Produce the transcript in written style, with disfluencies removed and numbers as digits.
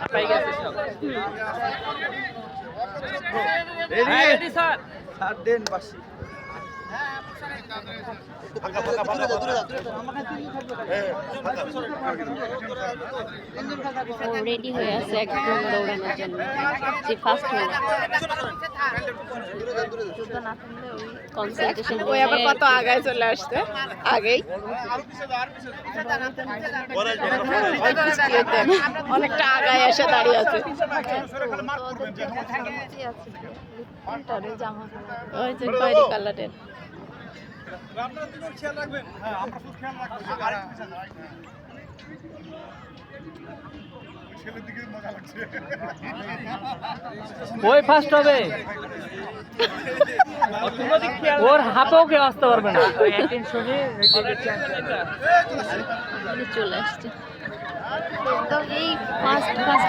পাই গেছে সব ready sir sir দেন বাসি রেডি হয়ে আছে একদম দৌড়ানোর জন্য যে ফার্স্ট হলো কনসেন্ট্রেশন ওই আবার কত আগায় চলে আসছে আগেই অনেকটা আগায় এসে দাঁড়িয়ে আছে ওই যে খয়েরি কালারের ওই ফার্স্ট হবে ওর হাতেও কেউ আসতে পারবে না চলে আসছে একদম এই ফার্স্ট ফার্স্ট